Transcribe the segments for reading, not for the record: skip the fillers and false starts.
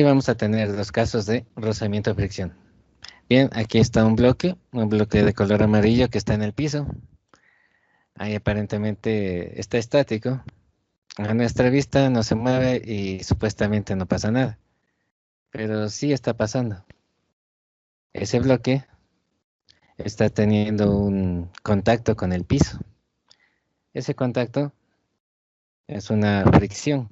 Ahí vamos a tener dos casos de rozamiento o fricción. Bien, aquí está un bloque de color amarillo que está en el piso. Ahí aparentemente está estático. A nuestra vista no se mueve y supuestamente no pasa nada. Pero sí está pasando. Ese bloque está teniendo un contacto con el piso. Ese contacto es una fricción.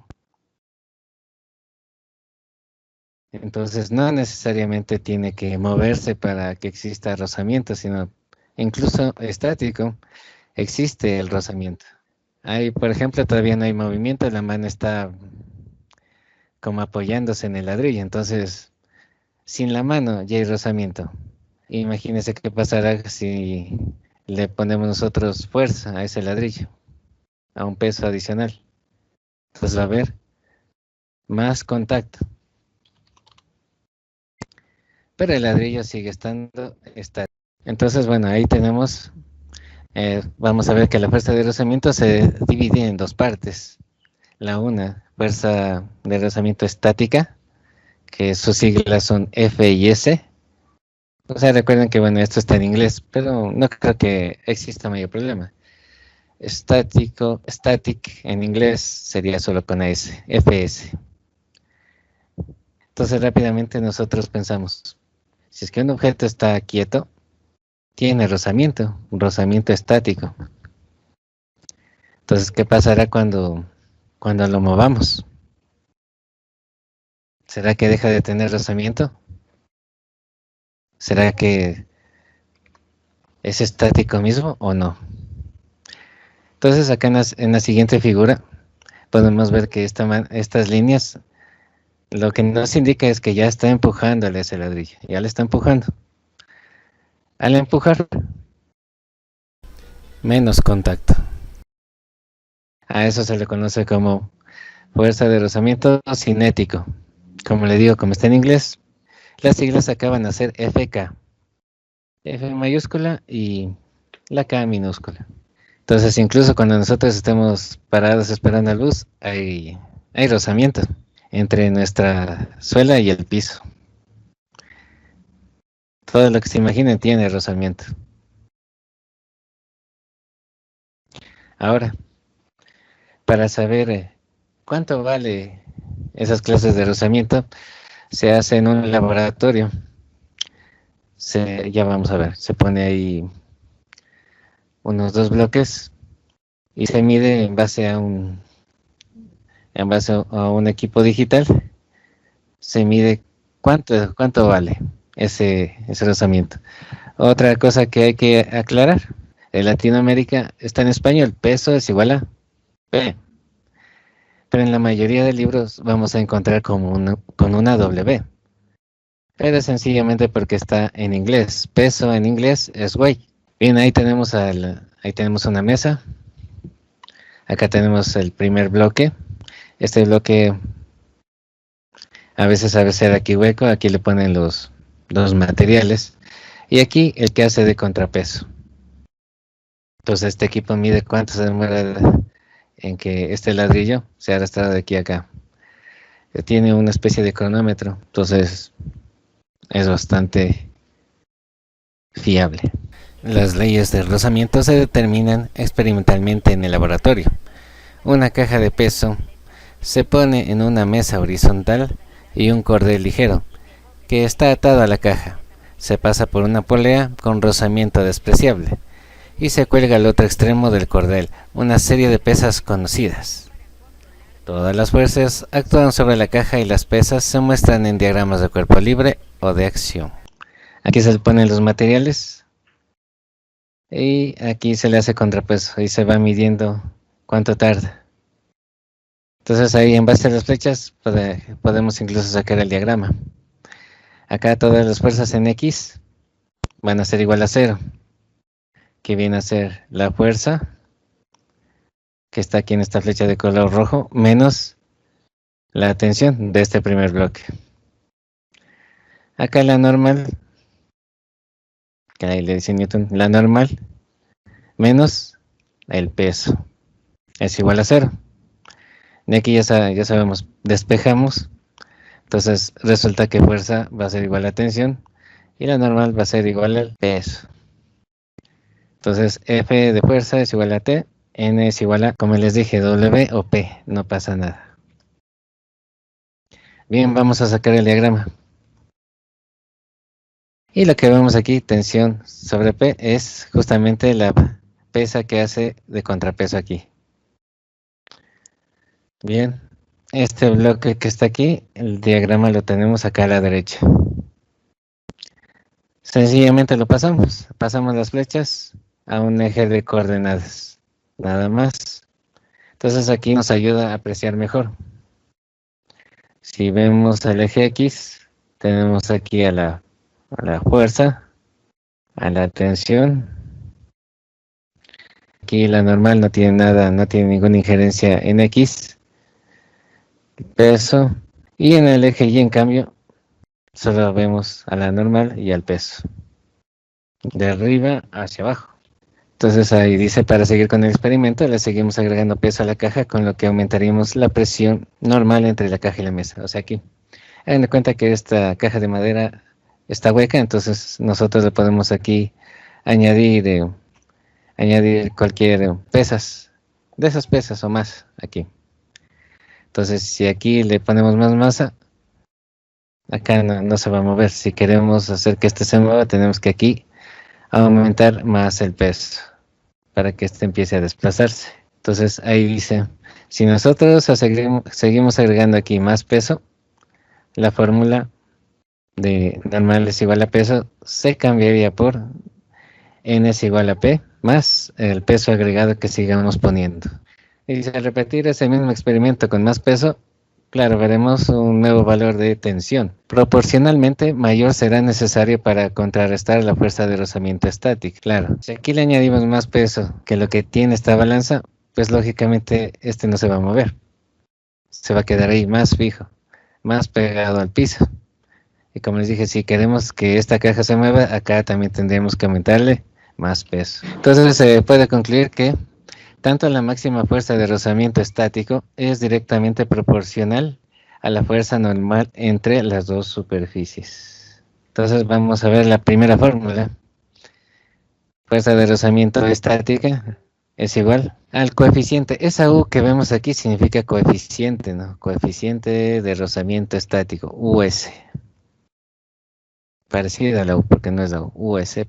Entonces no necesariamente tiene que moverse para que exista rozamiento, sino incluso estático existe el rozamiento. Hay, por ejemplo, todavía no hay movimiento, la mano está como apoyándose en el ladrillo, entonces sin la mano ya hay rozamiento. Imagínense qué pasará si le ponemos nosotros fuerza a ese ladrillo, a un peso adicional. Entonces va a haber más contacto. Pero el ladrillo sigue estando estático. Entonces, bueno, ahí tenemos, vamos a ver que la fuerza de rozamiento se divide en dos partes. La una, fuerza de rozamiento estática, que sus siglas son F y S. O sea, recuerden que, bueno, esto está en inglés, pero no creo que exista mayor problema. Static en inglés sería solo con S, FS. Entonces, rápidamente nosotros pensamos, si es que un objeto está quieto, tiene rozamiento, un rozamiento estático. Entonces, ¿qué pasará cuando lo movamos? ¿Será que deja de tener rozamiento? ¿Será que es estático mismo o no? Entonces, acá en la siguiente figura podemos ver que estas líneas lo que nos indica es que ya está empujándole ese ladrillo, ya le está empujando. Al empujar, menos contacto. A eso se le conoce como fuerza de rozamiento cinético. Como le digo, como está en inglés, las siglas acaban a ser FK. F mayúscula y la K minúscula. Entonces, incluso cuando nosotros estemos parados esperando la luz, hay rozamiento entre nuestra suela y el piso. Todo lo que se imaginen tiene rozamiento. Ahora, para saber cuánto vale esas clases de rozamiento, se hace en un laboratorio. Ya vamos a ver, se pone ahí unos dos bloques y se mide en base a un equipo digital. Se mide cuánto vale ese rozamiento. Otra cosa que hay que aclarar, en Latinoamérica está en español, peso es igual a P, pero en la mayoría de libros vamos a encontrar con una W, pero sencillamente porque está en inglés. Peso en inglés es weight. Bien, ahí tenemos una mesa. Acá tenemos el primer bloque. Este bloque a veces aquí hueco, aquí le ponen los materiales. Y aquí el que hace de contrapeso. Entonces este equipo mide cuánto se demora en que este ladrillo sea arrastrado de aquí a acá. Tiene una especie de cronómetro, entonces es bastante fiable. Las leyes del rozamiento se determinan experimentalmente en el laboratorio. Una caja de peso se pone en una mesa horizontal y un cordel ligero que está atado a la caja. Se pasa por una polea con rozamiento despreciable y se cuelga al otro extremo del cordel una serie de pesas conocidas. Todas las fuerzas actúan sobre la caja y las pesas se muestran en diagramas de cuerpo libre o de acción. Aquí se le ponen los materiales y aquí se le hace contrapeso y se va midiendo cuánto tarda. Entonces ahí en base a las flechas podemos incluso sacar el diagrama. Acá todas las fuerzas en X van a ser igual a 0, que viene a ser la fuerza que está aquí en esta flecha de color rojo, menos la tensión de este primer bloque. Acá la normal, que ahí le dice Newton, la normal menos el peso es igual a 0. De aquí ya sabemos, despejamos Entonces resulta que fuerza va a ser igual a tensión y la normal va a ser igual al peso. Entonces F de fuerza es igual a T, N es igual a, como les dije, W o P, no pasa nada. Bien, vamos a sacar el diagrama. Y lo que vemos aquí, tensión sobre P, es justamente la pesa que hace de contrapeso aquí. Bien, este bloque que está aquí, el diagrama lo tenemos acá a la derecha. Sencillamente lo pasamos las flechas a un eje de coordenadas, nada más. Entonces aquí nos ayuda a apreciar mejor. Si vemos el eje X, tenemos aquí a la fuerza, a la tensión. Aquí la normal no tiene nada, no tiene ninguna injerencia en X, peso, y en el eje Y en cambio solo vemos a la normal y al peso, de arriba hacia abajo. Entonces ahí dice, para seguir con el experimento, le seguimos agregando peso a la caja, con lo que aumentaríamos la presión normal entre la caja y la mesa. O sea aquí, hagan de cuenta que esta caja de madera está hueca, entonces nosotros le podemos aquí añadir cualquier pesas, de esas pesas o más aquí. Entonces si aquí le ponemos más masa, acá no se va a mover. Si queremos hacer que este se mueva, tenemos que aquí aumentar más el peso para que este empiece a desplazarse. Entonces ahí dice, si nosotros seguimos agregando aquí más peso, la fórmula de normal es igual a peso se cambiaría por N es igual a P más el peso agregado que sigamos poniendo. Y al repetir ese mismo experimento con más peso, claro, veremos un nuevo valor de tensión. Proporcionalmente mayor será necesario para contrarrestar la fuerza de rozamiento estático. Claro, si aquí le añadimos más peso que lo que tiene esta balanza, pues lógicamente este no se va a mover. Se va a quedar ahí más fijo, más pegado al piso. Y como les dije, si queremos que esta caja se mueva, acá también tendremos que aumentarle más peso. Entonces se puede concluir que tanto la máxima fuerza de rozamiento estático es directamente proporcional a la fuerza normal entre las dos superficies. Entonces vamos a ver la primera fórmula. Fuerza de rozamiento estática es igual al coeficiente. Esa U que vemos aquí significa coeficiente, ¿no? Coeficiente de rozamiento estático, US. Parecida a la U porque no es la U, US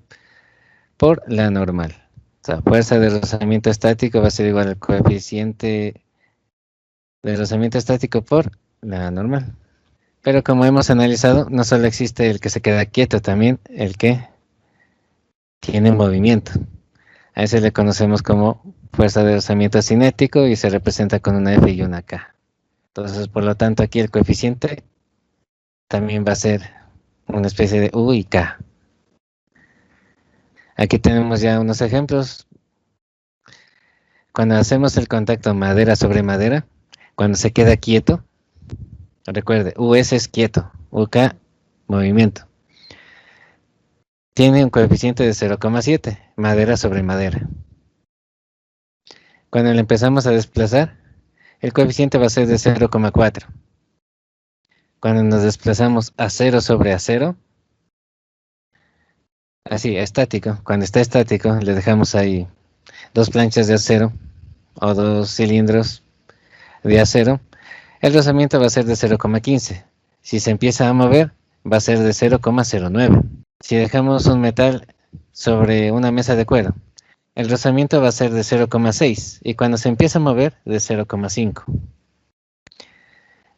por la normal. O sea, fuerza de rozamiento estático va a ser igual al coeficiente de rozamiento estático por la normal. Pero como hemos analizado, no solo existe el que se queda quieto, también el que tiene movimiento. A ese le conocemos como fuerza de rozamiento cinético y se representa con una F y una K. Entonces, por lo tanto, aquí el coeficiente también va a ser una especie de U y K. Aquí tenemos ya unos ejemplos. Cuando hacemos el contacto madera sobre madera, cuando se queda quieto, recuerde, US es quieto, UK movimiento. Tiene un coeficiente de 0,7, madera sobre madera. Cuando le empezamos a desplazar, el coeficiente va a ser de 0,4. Cuando nos desplazamos a 0 sobre acero, así, estático, cuando está estático, le dejamos ahí dos planchas de acero o dos cilindros de acero, el rozamiento va a ser de 0,15. Si se empieza a mover, va a ser de 0,09. Si dejamos un metal sobre una mesa de cuero, el rozamiento va a ser de 0,6 y cuando se empieza a mover, de 0,5.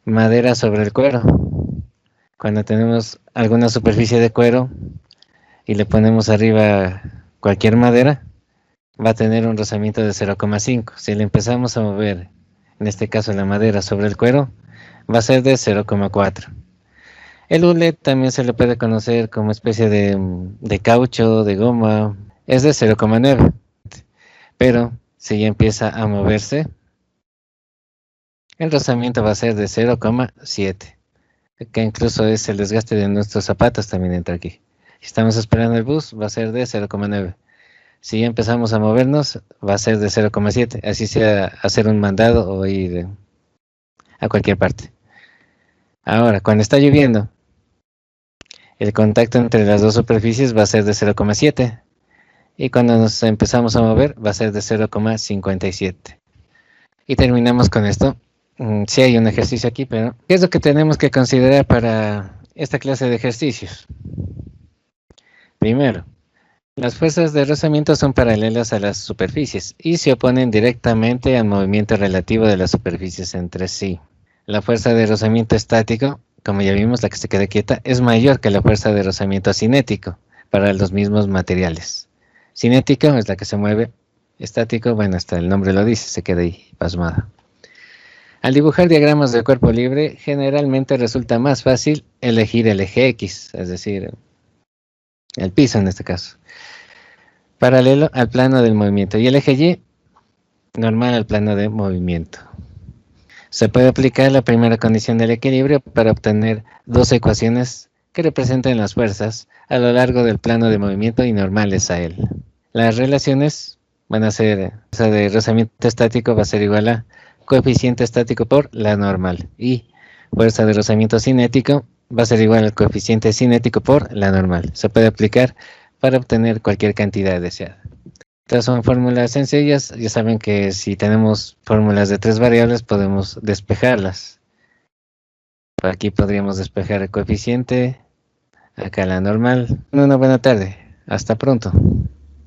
Madera sobre el cuero. Cuando tenemos alguna superficie de cuero y le ponemos arriba cualquier madera, va a tener un rozamiento de 0,5. Si le empezamos a mover, en este caso la madera sobre el cuero, va a ser de 0,4. El hule también se le puede conocer como especie de caucho, de goma, es de 0,9. Pero si ya empieza a moverse, el rozamiento va a ser de 0,7. Que incluso es el desgaste de nuestros zapatos también entra aquí. Si estamos esperando el bus, va a ser de 0,9. Si ya empezamos a movernos, va a ser de 0,7. Así sea hacer un mandado o ir a cualquier parte. Ahora, cuando está lloviendo, el contacto entre las dos superficies va a ser de 0,7 y cuando nos empezamos a mover va a ser de 0,57. Y terminamos con esto. Sí hay un ejercicio aquí, pero ¿qué es lo que tenemos que considerar para esta clase de ejercicios? Primero, las fuerzas de rozamiento son paralelas a las superficies y se oponen directamente al movimiento relativo de las superficies entre sí. La fuerza de rozamiento estático, como ya vimos, la que se queda quieta, es mayor que la fuerza de rozamiento cinético para los mismos materiales. Cinético es la que se mueve, estático, bueno, hasta el nombre lo dice, se queda ahí pasmada. Al dibujar diagramas de cuerpo libre, generalmente resulta más fácil elegir el eje X, es decir, el piso en este caso, paralelo al plano del movimiento, y el eje Y normal al plano de movimiento. Se puede aplicar la primera condición del equilibrio para obtener dos ecuaciones que representen las fuerzas a lo largo del plano de movimiento y normales a él. Las relaciones van a ser, fuerza de rozamiento estático va a ser igual a coeficiente estático por la normal y fuerza de rozamiento cinético va a ser igual al coeficiente cinético por la normal. Se puede aplicar para obtener cualquier cantidad deseada. Estas son fórmulas sencillas, ya saben que si tenemos fórmulas de 3 variables podemos despejarlas. Por aquí podríamos despejar el coeficiente, acá la normal. Una buena tarde, hasta pronto.